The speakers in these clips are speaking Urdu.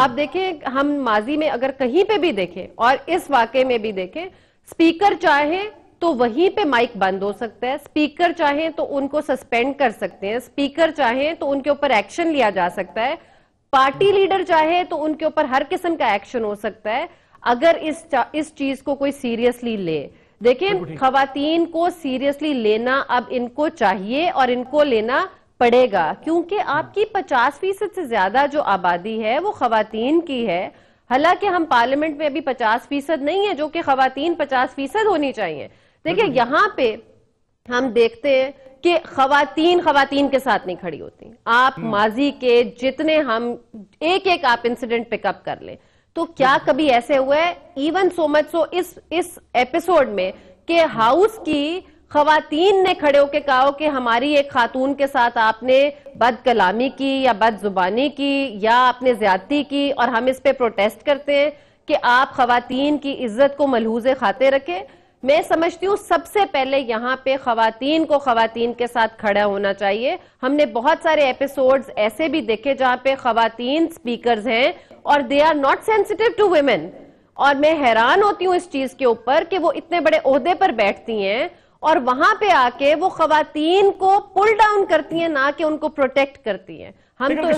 آپ دیکھیں ہم ماضی میں اگر کہیں پہ بھی دیکھیں اور اس واقعے میں بھی دیکھیں، سپیکر چاہیں تو وہیں پہ مائک بند ہو سکتا ہے، سپیکر چاہیں تو ان کو سسپینڈ کر سکتے ہیں، سپیکر چاہیں تو ان کے اوپر ایکشن لیا جا سکتا ہے، پارٹی لیڈر چاہے تو ان کے اوپر ہر قسم کا ایکشن ہو سکتا ہے اگر اس چیز کو کوئی سیریسلی لے۔ دیکھیں خواتین کو سیریسلی لینا اب ان کو چاہیے اور ان کو لینا پڑے گا، کیونکہ آپ کی 50% سے زیادہ جو آبادی ہے وہ خواتین کی ہے، حالانکہ ہم پارلیمنٹ میں ابھی 50% نہیں ہے جو کہ خواتین 50% ہونی چاہیے۔ دیکھیں یہاں پہ ہم دیکھتے ہیں کہ خواتین کے ساتھ نہیں کھڑی ہوتی۔ آپ ماضی کے جتنے ہم ایک آپ انسیڈنٹ پک اپ کر لیں تو کیا کبھی ایسے ہوئے ایون سو مچ سو اس ایپیسوڈ میں کہ ہاؤس کی خواتین نے کھڑے ہو کے کہا کہ ہماری ایک خاتون کے ساتھ آپ نے بد کلامی کی یا بد زبانی کی یا آپ نے زیادتی کی اور ہم اس پہ پروٹیسٹ کرتے ہیں کہ آپ خواتین کی عزت کو ملحوظ خاطر رکھیں۔ میں سمجھتی ہوں سب سے پہلے یہاں پہ خواتین کو خواتین کے ساتھ کھڑا ہونا چاہیے۔ ہم نے بہت سارے ایپیسوڈز ایسے بھی دیکھے جہاں پہ خواتین سپیکرز ہیں اور they are not sensitive to women، اور میں حیران ہوتی ہوں اس چیز کے اوپر کہ وہ اتنے بڑے عہدے پر بیٹھتی ہیں اور وہاں پہ آ کے وہ خواتین کو پل ڈاؤن کرتی ہیں نہ کہ ان کو پروٹیکٹ کرتی ہیں۔ ہم تو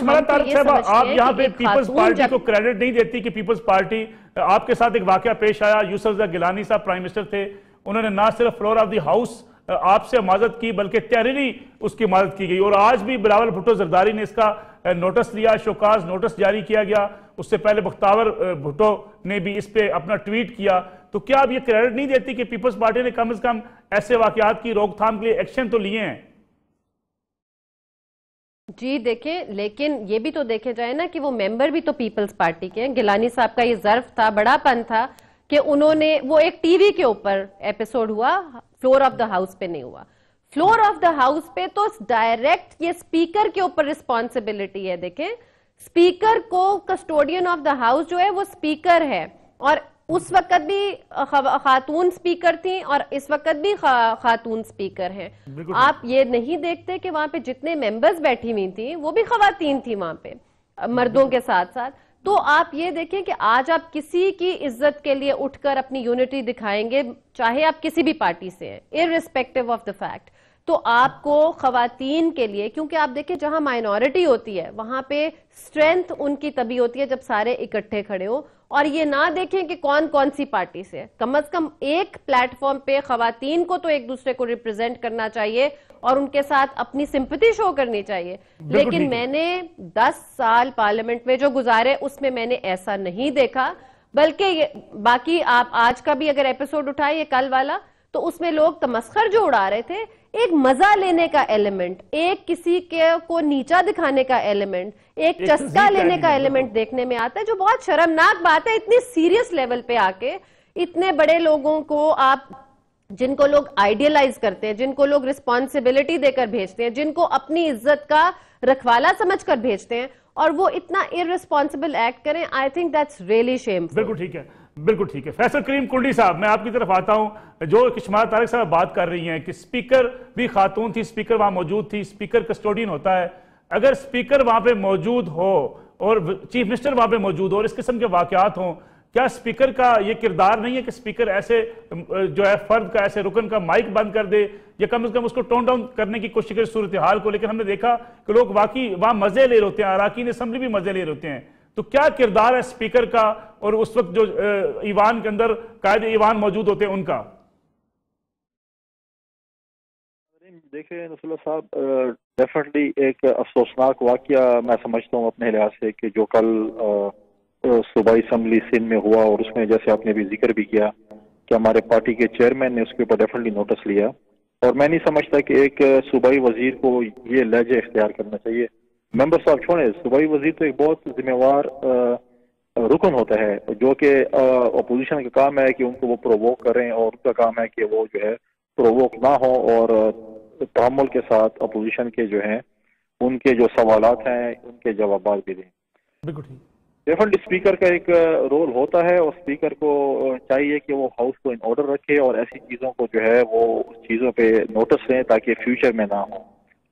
یہ آپ یہاں پہ پیپلز پارٹی کو سمجھتے کریڈٹ نہیں دیتی کہ پیپلز پارٹی آپ کے ساتھ ایک واقعہ پیش آیا، یوسف زئی گیلانی صاحب پرائم منسٹر تھے، انہوں نے نہ صرف فلور آف دی ہاؤس آپ سے معذرت کی بلکہ تحریری اس کی مدد کی گئی، اور آج بھی بلاول بھٹو زرداری نے اس کا نوٹس لیا، شوکاز نوٹس جاری کیا گیا، اس سے پہلے بختیار بھٹو نے بھی اس پہ اپنا ٹویٹ کیا۔ تو کیا اب یہ کریڈٹ نہیں دیتی کہ پیپلز پارٹی نے کم از کم ایسے واقعات کی روک تھام کے لیے ایکشن تو لیے ہیں؟ جی دیکھیں لیکن یہ بھی تو دیکھے جائے نا کہ وہ ممبر بھی تو پیپلز پارٹی کے ہیں۔ گیلانی صاحب کا یہ ظرف تھا، بڑا پن تھا کہ انہوں نے وہ ایک ٹی وی کے اوپر ایپیسوڈ ہوا، فلور آف دا ہاؤس پہ نہیں ہوا۔ فلور آف دا ہاؤس پہ تو ڈائریکٹ یہ سپیکر کے اوپر رسپانسبلٹی ہے۔ دیکھیں سپیکر کو کسٹوڈین آف دا ہاؤس جو ہے وہ سپیکر ہے، اور اس وقت بھی خاتون سپیکر تھیں اور اس وقت بھی خاتون سپیکر ہیں۔ آپ یہ نہیں دیکھتے کہ وہاں پہ جتنے ممبرز بیٹھی ہوئی تھیں وہ بھی خواتین تھیں وہاں پہ مردوں کے ساتھ ساتھ۔ تو آپ یہ دیکھیں کہ آج آپ کسی کی عزت کے لیے اٹھ کر اپنی یونٹی دکھائیں گے چاہے آپ کسی بھی پارٹی سے ہیں irrespective of the fact، تو آپ کو خواتین کے لیے، کیونکہ آپ دیکھیں جہاں مائنورٹی ہوتی ہے وہاں پہ اسٹرینتھ ان کی تبھی ہوتی ہے جب سارے اکٹھے کھڑے ہو، اور یہ نہ دیکھیں کہ کون سی پارٹی سے، کم از کم ایک پلیٹ فارم پہ خواتین کو تو ایک دوسرے کو ریپرزینٹ کرنا چاہیے اور ان کے ساتھ اپنی سمپتی شو کرنی چاہیے۔ لیکن میں نے 10 سال پارلیمنٹ میں جو گزارے اس میں میں نے ایسا نہیں دیکھا، بلکہ باقی آپ آج کا بھی اگر ایپیسوڈ اٹھائے کل والا تو اس میں لوگ تمسخر جو اڑا رہے تھے، ایک مزہ لینے کا ایلیمنٹ، ایک کسی کو نیچا دکھانے کا ایلیمنٹ، ایک چسکا لینے کا ایلیمنٹ دیکھنے میں آتا ہے، جو بہت شرمناک بات ہے۔ اتنی سیریس لیول پہ آ کے اتنے بڑے لوگوں کو آپ، جن کو لوگ آئیڈیلائز کرتے ہیں، جن کو لوگ رسپانسبلٹی دے کر بھیجتے ہیں، جن کو اپنی عزت کا رکھوالا سمجھ کر بھیجتے ہیں، اور وہ اتنا irresponsible ایکٹ کریں، I think that's really shameful۔ بالکل ٹھیک ہے، بالکل ٹھیک ہے۔ فیصل کریم کنڈی صاحب، میں آپ کی طرف آتا ہوں۔ جو کشمار طارق صاحب بات کر رہی ہیں کہ سپیکر بھی خاتون تھی، سپیکر وہاں موجود تھی، سپیکر کسٹوڈین ہوتا ہے، اگر سپیکر وہاں پہ موجود ہو اور چیف منسٹر وہاں پہ موجود ہو اور اس قسم کے واقعات ہوں، کیا سپیکر کا یہ کردار نہیں ہے کہ سپیکر ایسے جو ہے فرد کا، ایسے رکن کا مائک بند کر دے یا کم از کم اس کو ٹون ڈاؤن کرنے کی کوشش کرے صورتحال کو؟ لیکن ہم نے دیکھا کہ لوگ واقعی وہاں مزے لے رہے ہوتے ہیں، اراکین اسمبلی بھی مزے لے رہے ہوتے ہیں۔ تو کیا کردار ہے سپیکر کا اور اس وقت جو ایوان کے اندر قائد ایوان موجود ہوتے ہیں ان کا؟ دیکھیں نصر اللہ صاحب، ڈیفینیٹلی ایک افسوسناک واقعہ میں سمجھتا ہوں اپنے لحاظ سے کہ جو کل صوبائی اسمبلی سندھ میں ہوا، اور اس میں جیسے آپ نے بھی ذکر بھی کیا کہ ہمارے پارٹی کے چیئرمین نے اس کے اوپر ڈیفینیٹلی نوٹس لیا، اور میں نہیں سمجھتا کہ ایک صوبائی وزیر کو یہ لہجہ اختیار کرنا چاہیے۔ ممبر صاحب چھوڑیں، صوبائی وزیر تو ایک بہت ذمہ وار رکن ہوتا ہے، جو کہ اپوزیشن کا کام ہے کہ ان کو وہ پرووک کریں، اور ان کا کام ہے کہ وہ جو ہے پرووک نہ ہو اور تحمل کے ساتھ اپوزیشن کے جو ہیں ان کے جو سوالات ہیں ان کے جوابات بھی دیں۔ بالکل ٹھیک۔ ڈیفینیٹلی اسپیکر کا ایک رول ہوتا ہے، اور اسپیکر کو چاہیے کہ وہ ہاؤس کو ان آرڈر رکھے اور ایسی چیزوں کو جو ہے وہ اس چیزوں پہ نوٹس لیں تاکہ فیوچر میں نہ ہو۔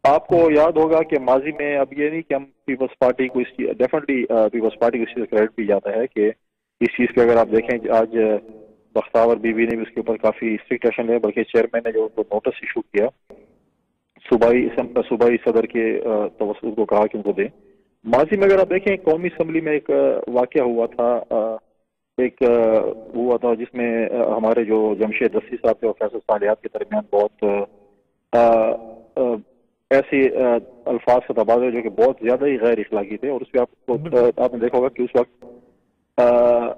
آپ کو یاد ہوگا کہ ماضی میں اب یہ نہیں کہ ہم پیپلز پارٹی کو ڈیفینیٹلی پیپلز پارٹی کو اس چیز کا کریڈٹ بھی جاتا ہے کہ اس چیز پہ اگر آپ دیکھیں آج بختیور بی بی نے بھی اس کے اوپر کافی اسٹرکٹ ایکشن لیا، بلکہ چیئرمین نے جو نوٹس ایشو کیا صوبائی صدر کے توسط کو کہا کہ ان کو دیں۔ ماضی میں اگر آپ دیکھیں قومی اسمبلی میں ایک واقعہ ہوا تھا جس میں ہمارے جو جمشید دستی صاحب تھے اور فیصل صالحات کے درمیان بہت ایسے الفاظ کا تبادلہ جو کہ بہت زیادہ ہی غیر اخلاقی تھے، اور اس پہ آپ نے دیکھا ہوگا کہ اس وقت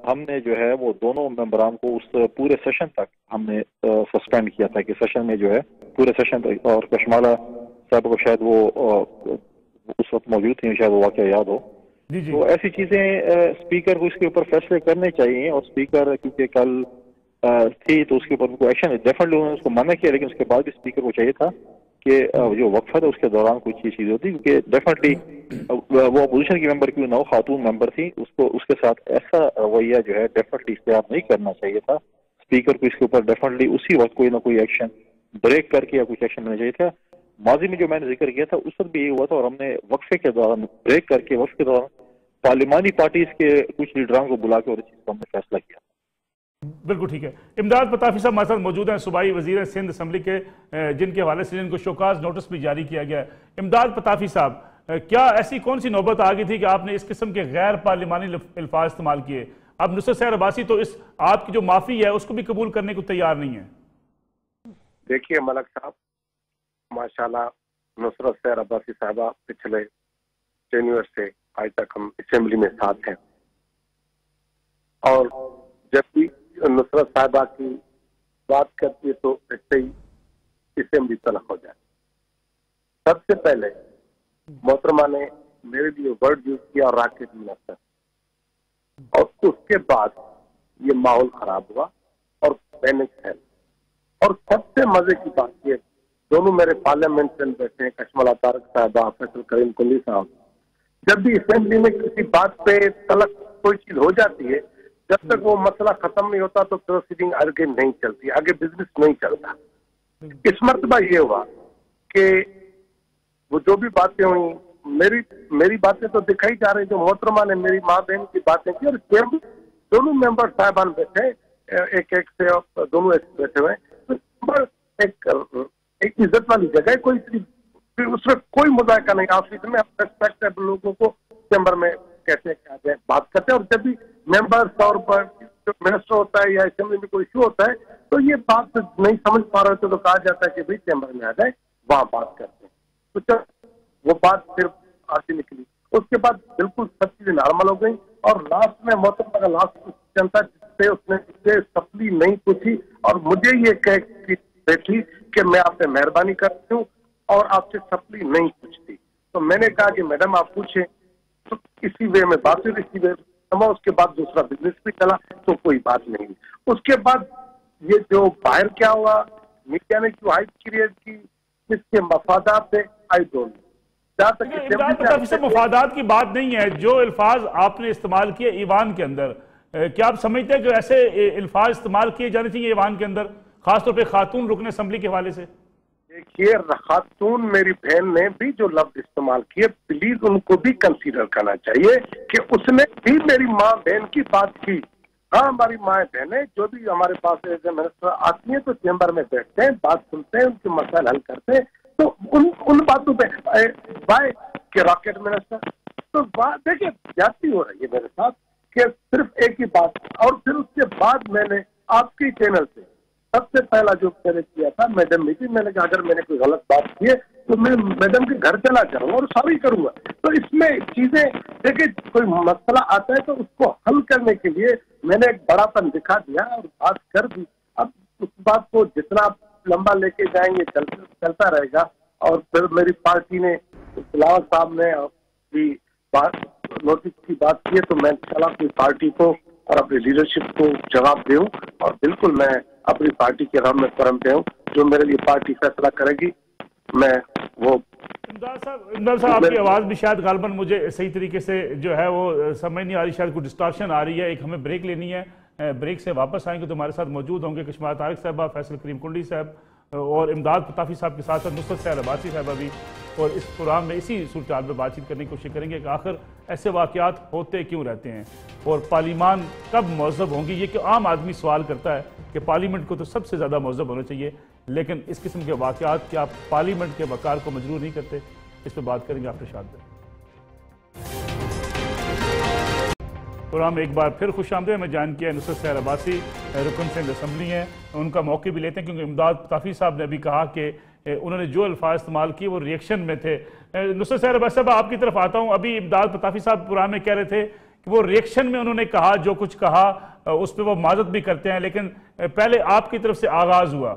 ہم نے جو ہے وہ دونوں ممبران کو اس پورے سیشن تک ہم نے سسپینڈ کیا تھا، کہ سیشن میں جو ہے پورے سیشن تک، اور کشمالہ صاحب کو شاید وہ اس وقت موجود تھیں، شاید وہ واقعہ یاد ہو۔ تو ایسی چیزیں اسپیکر کو اس کے اوپر فیصلے کرنے چاہیے، اور اسپیکر کیونکہ کل تھی تو اس کے اوپر ان کو ایکشن ڈیفینیٹلی انہوں نے اس کو منع کیا، لیکن اس کے بعد بھی اسپیکر کو چاہیے تھا کہ جو وقفہ تھا اس کے دوران کوئی چیز ہوتی، کیونکہ ڈیفینیٹلی وہ اپوزیشن کی ممبر کی نو خاتون ممبر تھی، اس کے ساتھ ایسا رویہ جو ہے ڈیفینیٹلی اختیار نہیں کرنا چاہیے تھا۔ اسپیکر کو اس کے اوپر ڈیفینیٹلی اسی وقت کوئی نہ کوئی ایکشن بریک کر کے یا کچھ ایکشن لینا چاہیے تھا۔ ماضی میں جو میں نے ذکر کیا تھا اس وقت بھی یہ ہوا تھا، اور ہم نے وقفے کے دوران بریک کر کے وقفے کے دوران پارلیمانی پارٹیز کے کچھ لیڈران کو بلا کے اور اس چیز کا ہم نے فیصلہ کیا۔ بالکل ٹھیک ہے۔ امداد پتافی صاحب ہمارے ساتھ موجود ہیں، صوبائی وزیر سندھ اسمبلی کے، جن کے حوالے سے جن کو شوکاز نوٹس بھی جاری کیا گیا ہے۔ امداد پتافی صاحب، کیا ایسی کون سی نوبت آ گئی تھی کہ آپ نے اس قسم کے غیر پارلیمانی الفاظ استعمال کیے؟ اب نصرت سیر عباسی تو اس آپ کی جو معافی ہے اس کو بھی قبول کرنے کو تیار نہیں ہے۔ دیکھیے ملک صاحب، ماشاءاللہ نصرت سیر عباسی صاحبہ پچھلے جنوری سے آج تک ہم اسمبلی میں ساتھ ہیں، اور جب بھی نصرت صاحبہ کی بات کرتی ہے تو ایسے ہی اسمبلی طلب ہو جائے۔ سب سے پہلے محترمہ نے میرے لیے ورڈ یوز کیا اور راکٹ منسٹر، اور اس کے بعد یہ ماحول خراب ہوا اور پینک پھیل۔ اور سب سے مزے کی بات یہ، دونوں میرے پارلیمنٹ میں بیٹھے ہیں، کشمالہ طارق صاحبہ، فیصل کریم کنڈی صاحب، جب بھی اسمبلی میں کسی بات پہ تلق کوئی چیز ہو جاتی ہے، جب تک وہ مسئلہ ختم نہیں ہوتا تو پروسیڈنگ آگے نہیں چلتی، آگے بزنس نہیں چلتا۔ اس مرتبہ یہ ہوا کہ وہ جو بھی باتیں ہوئی، میری باتیں تو دکھائی جا رہی، جو محترمہ نے میری ماں بہن کی باتیں کی، اور دونوں ممبر صاحبان بیٹھے ایک سے دونوں بیٹھے ہوئے، ایک عزت والی جگہ، کوئی اس میں کوئی مذائقہ نہیں۔ آفس میں ریسپیکٹیبل لوگوں کو چیمبر میں کہتے ہیں کہ بات کرتے ہیں، اور جب بھی ممبرس اور منسٹر ہوتا ہے یا اسمبلی میں کوئی ایشو ہوتا ہے تو یہ بات نہیں سمجھ پا رہے تھے تو کہا جاتا ہے کہ بھائی چیمبر میں آ جائے، وہاں بات کرتے ہیں۔ تو جب وہ بات پھر آتی نکلی، اس کے بعد بالکل سب چیزیں نارمل ہو گئی، اور لاسٹ میں محترمہ کا لاسٹ کوشچن تھا جس سے اس نے سپلی نہیں پوچھی، اور مجھے یہ کہہ بیٹھی کہ میں آپ سے مہربانی کرتی ہوں اور آپ سے سپلی نہیں پوچھتی۔ تو میں نے کہا کہ میڈم آپ پوچھیں، تو اسی وے میں بات ہوئی، اسی وے اس کے بعد دوسرا بزنس بھی چلا تو کوئی بات نہیں۔ اس کے بعد یہ جو باہر کیا ہوا، میڈیا نے جو ہائپ کریٹ کی، جس کے مفادات تھے، آئی ڈونٹ نو۔ مفادات کی بات نہیں ہے، جو الفاظ آپ نے استعمال کیے ایوان کے اندر، کیا آپ سمجھتے ہیں کہ ایسے الفاظ استعمال کیے جانے چاہیے ایوان کے اندر، خاص طور پہ خاتون رکن اسمبلی کے حوالے سے؟ دیکھیے خاتون میری بہن نے بھی جو لفظ استعمال کیے، پلیز ان کو بھی کنسیڈر کرنا چاہیے کہ اس نے بھی میری ماں بہن کی بات کی۔ ہاں، ہماری ماں بہنیں جو بھی ہمارے پاس ایز اے منسٹر آتی ہیں تو چیمبر میں بیٹھتے ہیں، بات سنتے ہیں، ان کے مسائل حل کرتے ہیں، تو ان باتوں پہ بائے کہ راکٹ منسٹر، تو دیکھیے جاتی ہو رہی ہے میرے ساتھ کہ صرف ایک ہی بات، اور پھر اس کے بعد میں نے آپ کی چینل سے سب سے پہلا جو میں نے کیا تھا میڈم میٹنگ، میں نے کہا اگر میں نے کوئی غلط بات کی ہے تو میں میڈم کے گھر چلا جاؤں گا اور ساری کروں گا۔ تو اس میں چیزیں دیکھیں، کوئی مسئلہ آتا ہے تو اس کو حل کرنے کے لیے میں نے ایک بڑا پن دکھا دیا اور بات کر دی۔ اب اس بات کو جتنا لمبا لے کے جائیں گے چلتا رہے گا، اور پھر میری پارٹی نے بلاول صاحب نے بھی نوٹس کی بات کی ہے تو میں انشاءاللہ اپنی پارٹی کو اور اپنی لیڈرشپ کو جواب دوں، اور بالکل میں اپنی پارٹی کے رام میں کرم پہ ہوں، جو میرے لیے پارٹی فیصلہ کرے گی میں وہ۔ امداد صاحب آپ کی آواز بھی شاید غالباً مجھے صحیح طریقے سے جو ہے وہ سمجھ نہیں آ رہی، شاید کوئی ڈسٹارشن آ رہی ہے، ایک ہمیں بریک لینی ہے، بریک سے واپس آئیں گے تو ہمارے ساتھ موجود ہوں گے کشمالہ طارق صاحبہ، فیصل کریم کنڈی صاحب اور امداد پتافی صاحب کے ساتھ نصرت سیر عباسی صاحبہ بھی۔ اور اس پروگرام میں اسی صورتحال میں بات چیت کرنے کی کوشش کریں گے کہ آخر ایسے واقعات ہوتے کیوں رہتے ہیں اور پارلیمان کب مہذب ہوں گی. یہ کہ عام آدمی سوال کرتا ہے کہ پارلیمنٹ کو تو سب سے زیادہ مہذب ہونا چاہیے، لیکن اس قسم کے واقعات کیا پارلیمنٹ کے وقار کو مجروح نہیں کرتے؟ اس پہ بات کریں گے آپ ارشاد بھائی. پروگرام ایک بار پھر خوش آمدید. میں جان کیا نصرت سحر عباسی رکن سندھ اسمبلی ہیں، ان کا موقع بھی لیتے ہیں کیونکہ امداد پتافی صاحب نے بھی کہا کہ انہوں نے جو الفاظ استعمال کیے وہ ریئیکشن میں تھے. نصرت سحر عباسی صاحب آپ کی طرف آتا ہوں. ابھی امداد پتافی صاحب پروگرام میں کہہ رہے تھے کہ وہ ریئیکشن میں انہوں نے کہا جو کچھ کہا اس پہ وہ معذرت بھی کرتے ہیں، لیکن پہلے آپ کی طرف سے آغاز ہوا.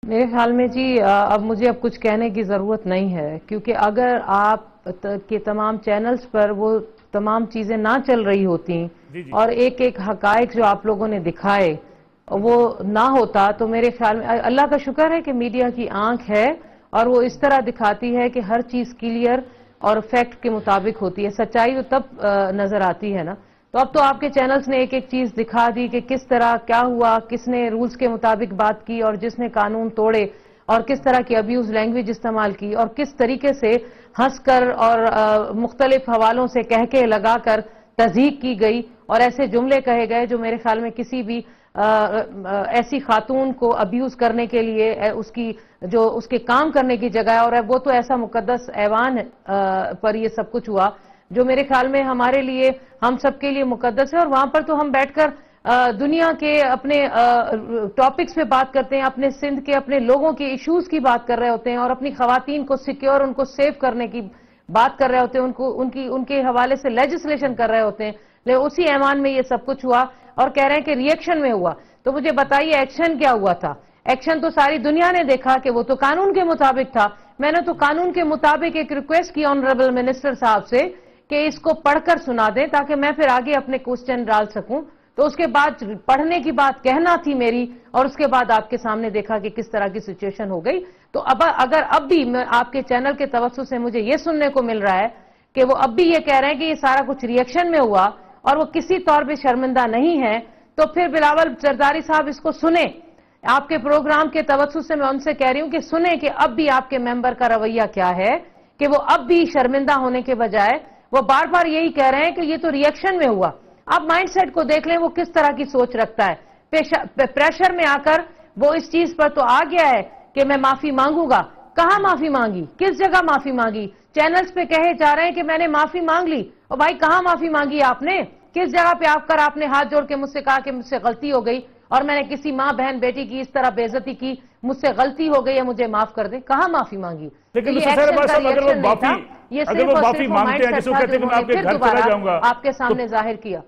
میرے خیال میں جی اب مجھے کچھ کہنے کی ضرورت نہیں ہے، کیونکہ اگر آپ کے تمام چینلز پر وہ تمام چیزیں نہ چل رہی ہوتی اور ایک ایک حقائق جو آپ لوگوں نے دکھائے وہ نہ ہوتا تو میرے خیال میں اللہ کا شکر ہے کہ میڈیا کی آنکھ ہے اور وہ اس طرح دکھاتی ہے کہ ہر چیز کلیئر اور فیکٹ کے مطابق ہوتی ہے. سچائی تو تب نظر آتی ہے نا. تو اب تو آپ کے چینلز نے ایک ایک چیز دکھا دی کہ کس طرح کیا ہوا، کس نے رولز کے مطابق بات کی اور جس نے قانون توڑے، اور کس طرح کی ابیوز لینگویج استعمال کی اور کس طریقے سے ہنس کر اور مختلف حوالوں سے کہہ کے لگا کر تضحیق کی گئی اور ایسے جملے کہے گئے جو میرے خیال میں کسی بھی ایسی خاتون کو ابیوز کرنے کے لیے اس کے کام کرنے کی جگہ ہے. اور وہ تو ایسا مقدس ایوان پر یہ سب کچھ ہوا جو میرے خیال میں ہمارے لیے، ہم سب کے لیے مقدس ہے، اور وہاں پر تو ہم بیٹھ کر دنیا کے اپنے ٹاپکس پہ بات کرتے ہیں، اپنے سندھ کے اپنے لوگوں کے ایشوز کی بات کر رہے ہوتے ہیں اور اپنی خواتین کو سیکیور، ان کو سیو کرنے کی بات کر رہے ہوتے ہیں، ان کے حوالے سے لیجسلیشن کر رہے ہوتے ہیں. لیکن اسی ایوان میں یہ سب کچھ ہوا اور کہہ رہے ہیں کہ ریئیکشن میں ہوا. تو مجھے بتائیے ایکشن کیا ہوا تھا؟ ایکشن تو ساری دنیا نے دیکھا کہ وہ تو قانون کے مطابق تھا. میں نے تو قانون کے مطابق ایک ریکویسٹ کی آنریبل منسٹر صاحب سے کہ اس کو پڑھ کر سنا دیں تاکہ میں پھر آگے اپنے کوسچن ڈال سکوں. تو اس کے بعد پڑھنے کی بات کہنا تھی میری، اور اس کے بعد آپ کے سامنے دیکھا کہ کس طرح کی سچویشن ہو گئی. تو اگر اب بھی آپ کے چینل کے توسط سے مجھے یہ سننے کو مل رہا ہے کہ وہ اب بھی یہ کہہ رہے ہیں کہ یہ سارا کچھ ریئیکشن میں ہوا اور وہ کسی طور پہ شرمندہ نہیں ہے، تو پھر بلاول زرداری صاحب اس کو سنیں. آپ کے پروگرام کے توسط سے میں ان سے کہہ رہی ہوں کہ سنیں کہ اب بھی آپ کے ممبر کا رویہ کیا ہے، کہ وہ اب بھی شرمندہ ہونے کے بجائے وہ بار بار یہی کہہ رہے ہیں کہ یہ تو ریئیکشن میں ہوا. آپ مائنڈ سیٹ کو دیکھ لیں وہ کس طرح کی سوچ رکھتا ہے. پریشر میں آ کر وہ اس چیز پر تو آ گیا ہے کہ میں معافی مانگوں گا. کہاں معافی مانگی؟ کس جگہ معافی مانگی؟ چینلز پہ کہے جا رہے ہیں کہ میں نے معافی مانگ لی. اور بھائی کہاں معافی مانگی آپ نے؟ کس جگہ پہ آپ نے ہاتھ جوڑ کے مجھ سے کہا کہ مجھ سے غلطی ہو گئی اور میں نے کسی ماں بہن بیٹی کی اس طرح بے عزتی کی، مجھ سے غلطی ہو گئی ہے مجھے معاف کر دیں؟ کہاں معافی مانگی؟ لیکن اگر وہ معافی مانگتے ہیں، جسے وہ کہتے ہیں کہ میں آپ کے گھر چلا جاؤں گا، آپ کے سامنے ظاہر کیا،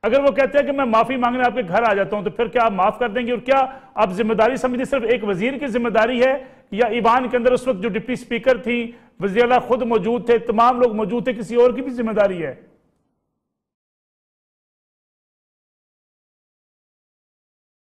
اگر وہ کہتے ہیں کہ میں معافی مانگنے آپ کے گھر آ جاتا ہوں، تو پھر کیا آپ معاف کر دیں گے؟ اور کیا آپ ذمہ داری سمجھتے صرف ایک وزیر کی ذمہ داری ہے، یا ایوان کے اندر اس وقت جو ڈپٹی سپیکر تھی، وزیر اعلیٰ خود موجود تھے، تمام لوگ موجود تھے، کسی اور کی بھی ذمہ داری ہے؟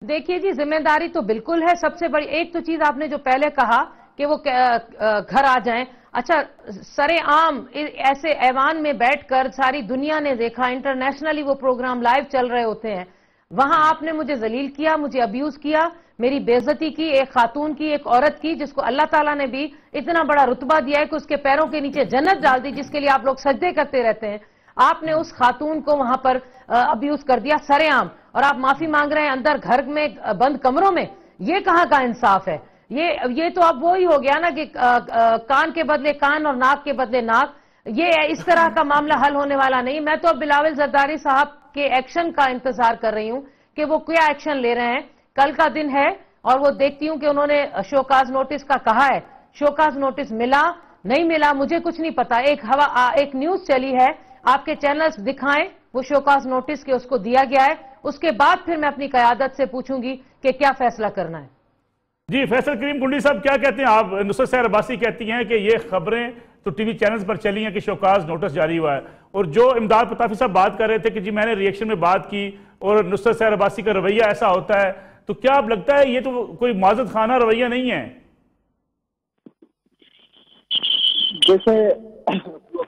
دیکھیے جی، ذمہ داری تو بالکل ہے. سب سے بڑی ایک تو چیز آپ نے جو پہلے کہا کہ وہ گھر آ جائیں. اچھا، سرے عام ایسے ایوان میں بیٹھ کر ساری دنیا نے دیکھا، انٹرنیشنلی وہ پروگرام لائیو چل رہے ہوتے ہیں، وہاں آپ نے مجھے ذلیل کیا، مجھے ابیوز کیا، میری بے عزتی کی، ایک خاتون کی، ایک عورت کی، جس کو اللہ تعالیٰ نے بھی اتنا بڑا رتبہ دیا ہے کہ اس کے پیروں کے نیچے جنت ڈال دی، جس کے لیے آپ لوگ سجدے کرتے رہتے ہیں. آپ نے اس خاتون کو وہاں پر ابیوز کر دیا سرے عام، اور آپ معافی مانگ رہے ہیں اندر گھر میں بند کمروں میں. یہ کہاں کا انصاف ہے؟ یہ تو اب وہی ہو گیا نا کہ کان کے بدلے کان اور ناک کے بدلے ناک. یہ اس طرح کا معاملہ حل ہونے والا نہیں. میں تو اب بلاول زرداری صاحب کے ایکشن کا انتظار کر رہی ہوں کہ وہ کیا ایکشن لے رہے ہیں. کل کا دن ہے اور وہ دیکھتی ہوں کہ انہوں نے شوکاز نوٹس کا کہا ہے. شوکاز نوٹس ملا نہیں ملا مجھے کچھ نہیں پتا. ایک نیوز چلی ہے، آپ کے چینلز دکھائیں وہ شوکاز نوٹس کے اس کو دیا گیا ہے. اس کے بعد پھر میں اپنی قیادت سے پوچھوں گی کہ کیا فیصلہ کرنا ہے. جی فیصل کریم کنڈی صاحب کیا کہتے ہیں آپ؟ نصرت سحر عباسی کہتی ہیں کہ یہ خبریں تو ٹی وی چینلز پر چلی ہیں کہ شوکاز نوٹس جاری ہوا ہے، اور جو امداد پتافی صاحب بات کر رہے تھے کہ جی میں نے ریئیکشن میں بات کی اور نصرت سحر عباسی کا رویہ ایسا ہوتا ہے، تو کیا آپ لگتا ہے یہ تو کوئی معذرت خانہ رویہ نہیں ہے؟ جیسے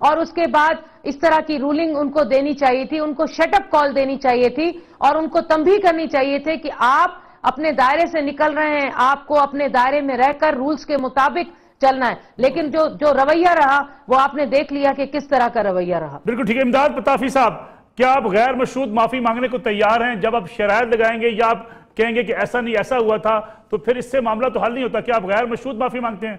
اور اس کے بعد اس طرح کی رولنگ ان کو دینی چاہیے تھی, ان کو شٹ اپ کال دینی چاہیے تھی, اور ان کو تنبیہ کرنی چاہیے تھے کہ آپ اپنے دائرے سے نکل رہے ہیں, آپ کو اپنے دائرے میں رہ کر رولز کے مطابق چلنا ہے. لیکن جو رویہ رہا وہ آپ نے دیکھ لیا کہ کس طرح کا رویہ رہا. بالکل ٹھیک ہے. امداد پتافی صاحب, کیا آپ غیر مشروط معافی مانگنے کو تیار ہیں جب آپ شرائط لگائیں گے, یا آپ کہیں گے کہ ایسا نہیں ایسا ہوا تھا, تو پھر اس سے معاملہ تو حل نہیں ہوتا؟ کیا آپ غیر مشروط معافی مانگتے ہیں؟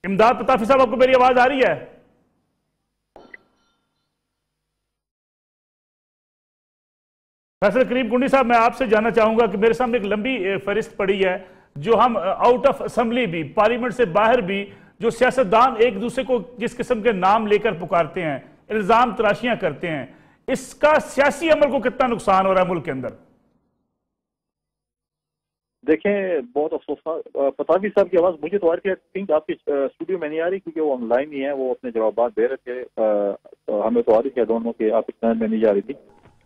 امداد پتافی صاحب, آپ کو میری آواز آ رہی ہے؟ فیصل کریم کنڈی صاحب, میں آپ سے جاننا چاہوں گا کہ میرے سامنے ایک لمبی فہرست پڑی ہے جو ہم آؤٹ آف اسمبلی بھی, پارلیمنٹ سے باہر بھی, جو سیاستدان ایک دوسرے کو جس قسم کے نام لے کر پکارتے ہیں, الزام تراشیاں کرتے ہیں, اس کا سیاسی عمل کو کتنا نقصان ہو رہا ہے ملک کے اندر؟ دیکھیں, بہت افسوسناک. پتافی صاحب کی آواز مجھے تو آ رہی ہے, تھنک آپ کی اسٹوڈیو میں نہیں آ رہی, کیونکہ وہ آن لائن ہی ہیں, وہ اپنے جوابات دے رہے تھے. ہمیں تو آ رہی تھی دونوں کے, آپ اس میں نہیں جا رہی تھی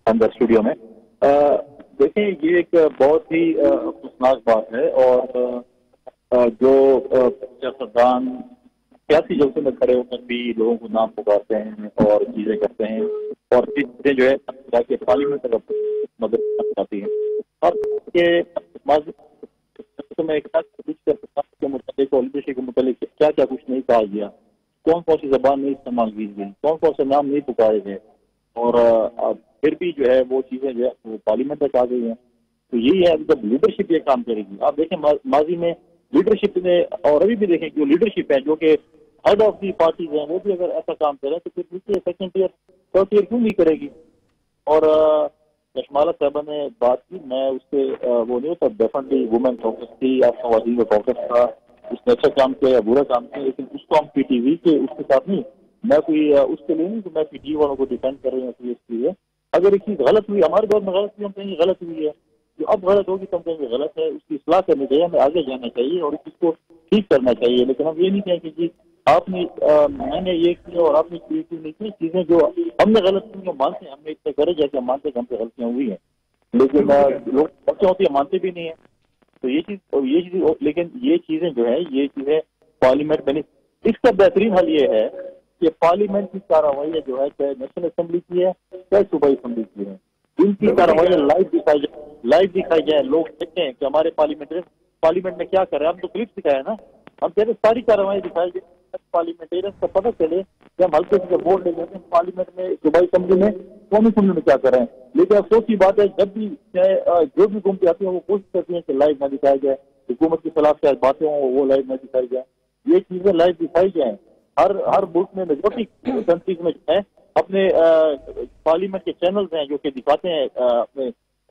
اندر اسٹوڈیو میں. دیکھیں, یہ ایک بہت ہی افسوسناک بات ہے, اور جو سیاستدان سیاسی جلسے میں کھڑے ہو کر بھی لوگوں کو نام پکارتے ہیں اور چیزیں کرتے ہیں, اور چیزیں جو ہے جا کے پارلیمنٹ تک مدد چاہتی ہیں. اور میں لیڈرشپ کے متعلق کیا کیا کچھ نہیں کہا گیا, کون کون سی زبان نہیں استعمال کی گئی, کون کون سے نام نہیں پکارے گئے, اور پھر بھی جو ہے وہ چیزیں جو ہے وہ پارلیمنٹ تک آ گئی ہیں. تو یہی ہے جب لیڈرشپ یہ کام کرے گی. آپ دیکھیں ماضی میں لیڈرشپ نے, اور ابھی بھی دیکھیں جو لیڈرشپ ہے جو کہ ہیڈ آف دی پارٹیز ہیں, وہ بھی اگر ایسا کام کریں تو پھر دوسرے سیکنڈ ایئر تھرڈ ایئر کیوں نہیں کرے گی. اور چشمالہ صاحبہ نے بات کی, میں اس سے وہ نہیں ہوتا, ڈیفینیٹلی وومن فوکس تھی یا خواتین کا فوکس تھا, اس نے اچھا کام کیا یا برا کام کیا, لیکن اس کو ہم پی ٹی وی کے اس کے ساتھ نہیں, میں کوئی اس کے لیے نہیں کہ میں پی ٹی وی والوں کو ڈیفینڈ کر رہی ہوں. اس لیے اگر ایک چیز غلط ہوئی, ہمارے دور میں غلط ہوئی, ہم کہیں گے غلط ہوئی ہے, جو اب غلط ہوگی تو ہم کہیں گے غلط ہے, اس کی اصلاح کرنی چاہیے, ہمیں آگے جانا چاہیے اور اس چیز کو ٹھیک کرنا چاہیے. لیکن ہم یہ نہیں کہیں کہ جی آپ نے میں نے یہ کیا اور آپ نے یہ کیوں نہیں کی. چیزیں جو ہم نے غلط کی وہ مانتے ہیں, ہم نے اتنے کرے جیسے ہم مانتے ہیں کہ ہم سے غلطیاں ہوئی ہیں, لیکن لوگ غلطیاں ہوتی ہیں مانتے بھی نہیں ہیں. تو یہ چیز لیکن یہ چیزیں جو ہے یہ چیزیں پارلیمنٹ میں, اس کا بہترین حل یہ ہے کہ پارلیمنٹ کی کارروائیاں جو ہے چاہے نیشنل اسمبلی کی ہے چاہے صوبائی اسمبلی کی ہے, ان کی کارروائیاں لائیو دکھائی جائیں. لوگ دیکھتے ہیں کہ ہمارے پارلیمنٹ میں کیا کر رہے ہیں. ہم تو کلپس دکھائے نا, ہم کہتے ہیں ساری کارروائیاں دکھائی جائیں, پارلیمنٹیرینس کو پتہ چلے کہ ہم ہلکے سے ووٹ لے جاتے ہیں پارلیمنٹ میں, صوبائی اسمبلی میں, قومی اسمبلی میں کیا کر رہے ہیں. لیکن افسوس کی بات ہے جب بھی جو بھی حکومتیں آتی ہیں وہ کوشش کرتی ہیں کہ لائیو نہ دکھایا جائے, حکومت کے خلاف کیا باتیں ہوں وہ لائیو نہ دکھائی جائیں. یہ چیزیں لائیو دکھائی جائیں. ہر ملک میں میجورٹی کنٹریز میں جو ہے اپنے پارلیمنٹ کے چینلز ہیں جو کہ دکھاتے ہیں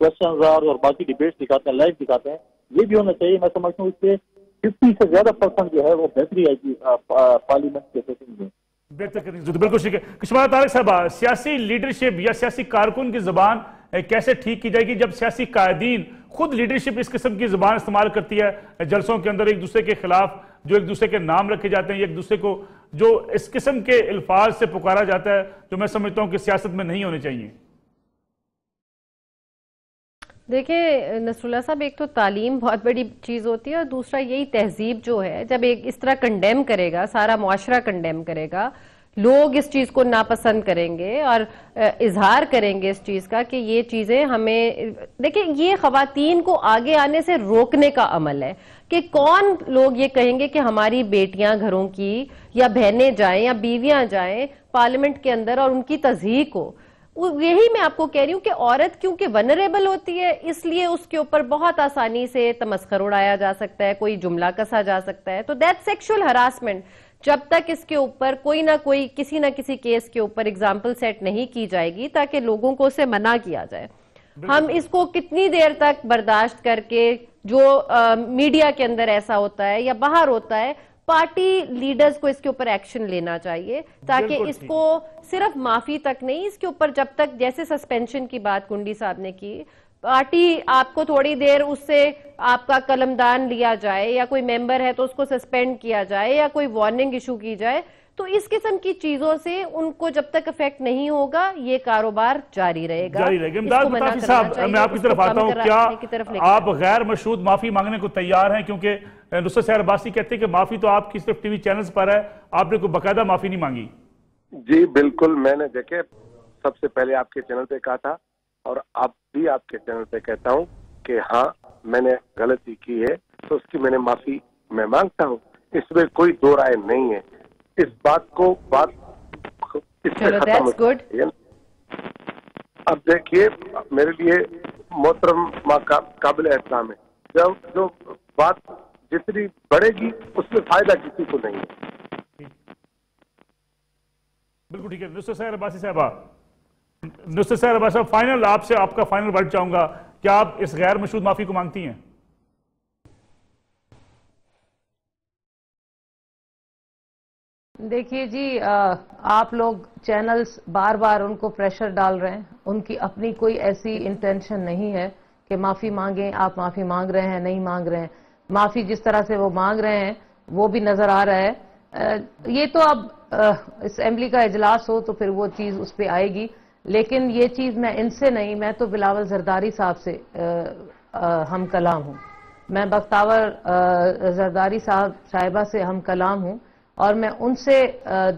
کوشچنز اور باقی ڈیبیٹس دکھاتے ہیں, لائیو دکھاتے ہیں. یہ بھی ہونا چاہیے. میں سمجھتا ہوں اس سے 50 سے زیادہ % جو ہے وہ بہتری آئے گی پارلیمنٹ کے سیشن میں. بہتر کریں. بالکل ٹھیک ہے. کشمالہ طارق صاحبہ, سیاسی لیڈرشپ یا سیاسی کارکن کی زبان کیسے ٹھیک کی جائے گی جب سیاسی قائدین خود لیڈرشپ اس قسم کی زبان استعمال کرتی ہے جلسوں کے اندر, ایک دوسرے کے خلاف جو ایک دوسرے کے نام رکھے جاتے ہیں, ایک دوسرے کو جو اس قسم کے الفاظ سے پکارا جاتا ہے جو میں سمجھتا ہوں کہ سیاست میں نہیں ہونے چاہیے. دیکھیں نصر اللہ صاحب, ایک تو تعلیم بہت بڑی چیز ہوتی ہے, اور دوسرا یہی تہذیب جو ہے, جب ایک اس طرح کنڈیم کرے گا, سارا معاشرہ کنڈیم کرے گا, لوگ اس چیز کو ناپسند کریں گے اور اظہار کریں گے اس چیز کا کہ یہ چیزیں ہمیں, دیکھیں یہ خواتین کو آگے آنے سے روکنے کا عمل ہے کہ کون لوگ یہ کہیں گے کہ ہماری بیٹیاں گھروں کی یا بہنیں جائیں یا بیویاں جائیں پارلیمنٹ کے اندر اور ان کی تضحیق ہو. یہی میں آپ کو کہہ رہی ہوں کہ عورت کیونکہ ونریبل ہوتی ہے اس لیے اس کے اوپر بہت آسانی سے تمسخر اڑایا جا سکتا ہے, کوئی جملہ کسا جا سکتا ہے. تو دیٹ سیکشول ہراسمنٹ, جب تک اس کے اوپر کوئی نہ کوئی کسی نہ کسی کیس کے اوپر اگزامپل سیٹ نہیں کی جائے گی تاکہ لوگوں کو اسے منع کیا جائے, ہم اس کو کتنی دیر تک برداشت کر کے, جو میڈیا کے اندر ایسا ہوتا ہے یا باہر ہوتا ہے, پارٹی لیڈرز کو اس کے اوپر ایکشن لینا چاہیے تاکہ اس کو صرف معافی تک نہیں, اس کے اوپر جب تک جیسے سسپینشن کی بات کنڈی صاحب نے کی, پارٹی آپ کو تھوڑی دیر اس سے آپ کا قلمدان لیا جائے یا کوئی ممبر ہے تو اس کو سسپینڈ کیا جائے یا کوئی وارننگ ایشو کی جائے, تو اس قسم کی چیزوں سے ان کو جب تک افیکٹ نہیں ہوگا یہ کاروبار جاری رہے گا. امداد مطافی صاحب میں آپ کی طرف آتا ہوں, کیا آپ غیر مشروط معافی مانگنے کو تیار ہیں؟ کیونکہ نصرت سحر عباسی کہتے ہیں کہ معافی تو آپ کی صرف ٹی وی چینلز پر ہے, آپ نے کوئی باقاعدہ معافی نہیں مانگی. جی بالکل, میں نے دیکھے سب سے پہلے آپ کے چینل پہ کہا تھا اور اب بھی آپ کے چینل پہ کہتا ہوں کہ ہاں میں نے غلطی کی ہے تو اس کی میں نے معافی میں مانگتا ہوں, اس میں کوئی دو رائے نہیں ہے. اس بات کو اب دیکھیے میرے لیے محترم قابل احترام ہے, جب جو بات جتنی بڑھے گی اس میں فائدہ کسی کو نہیں ہے. بالکل ٹھیک ہے. نصرت سحر عباسی صاحبہ, نصرت سحر عباسی صاحب, فائنل آپ سے آپ کا فائنل ورڈ چاہوں گا, کیا آپ اس غیر مشروط معافی کو مانگتی ہیں؟ دیکھیے جی, آپ لوگ چینلز بار بار ان کو پریشر ڈال رہے ہیں, ان کی اپنی کوئی ایسی انٹینشن نہیں ہے کہ معافی مانگیں. آپ معافی مانگ رہے ہیں, نہیں مانگ رہے ہیں, معافی جس طرح سے وہ مانگ رہے ہیں وہ بھی نظر آ رہا ہے. یہ تو اب اسمبلی کا اجلاس ہو تو پھر وہ چیز اس پہ آئے گی, لیکن یہ چیز میں ان سے نہیں, میں تو بلاول زرداری صاحب سے ہم کلام ہوں. میں بختاور زرداری صاحبہ سے ہم کلام ہوں اور میں ان سے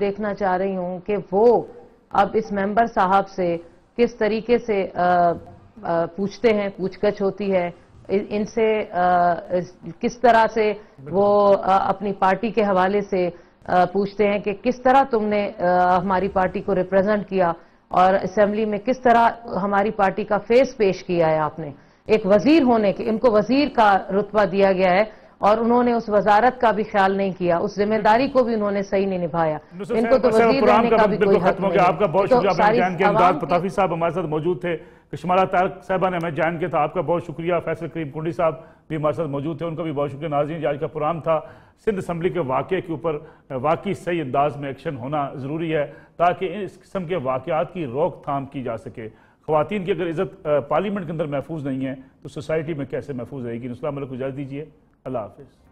دیکھنا چاہ رہی ہوں کہ وہ اب اس ممبر صاحب سے کس طریقے سے پوچھتے ہیں, پوچھ گچھ ہوتی ہے ان سے, کس طرح سے وہ اپنی پارٹی کے حوالے سے پوچھتے ہیں کہ کس طرح تم نے ہماری پارٹی کو ریپرزینٹ کیا اور اسمبلی میں کس طرح ہماری پارٹی کا فیس پیش کیا ہے. آپ نے ایک وزیر ہونے کے, ان کو وزیر کا رتبہ دیا گیا ہے اور انہوں نے اس وزارت کا بھی خیال نہیں کیا, اس ذمہ داری کو بھی انہوں نے صحیح نہیں نبھایا. ان کو تو وزیر رہنے کا بھی کوئی حق نہیں ہے. آپ کا بہت شکریہ. آپ نے جان کے امداد مطافی صاحب ہمارے ساتھ موجود تھے, کشمالہ طارق صاحبہ نے ہمیں جان کے تھا, آپ کا بہت شکریہ. فیصل کریم کنڈی صاحب بھی ہمارے ساتھ موجود تھے, ان کا بھی بہت شکریہ. ناظرین, آج کا پروگرام تھا سندھ اسمبلی کے واقعے کے اوپر واقعی صحیح انداز میں ایکشن ہونا ضروری ہے تاکہ اس قسم کے واقعات کی روک تھام کی جا سکے. خواتین کی اگر عزت پارلیمنٹ کے اندر محفوظ نہیں ہے تو سوسائٹی میں کیسے محفوظ رہے گی؟ السلام علیکم, اجازت دیجیے, اللہ حافظ.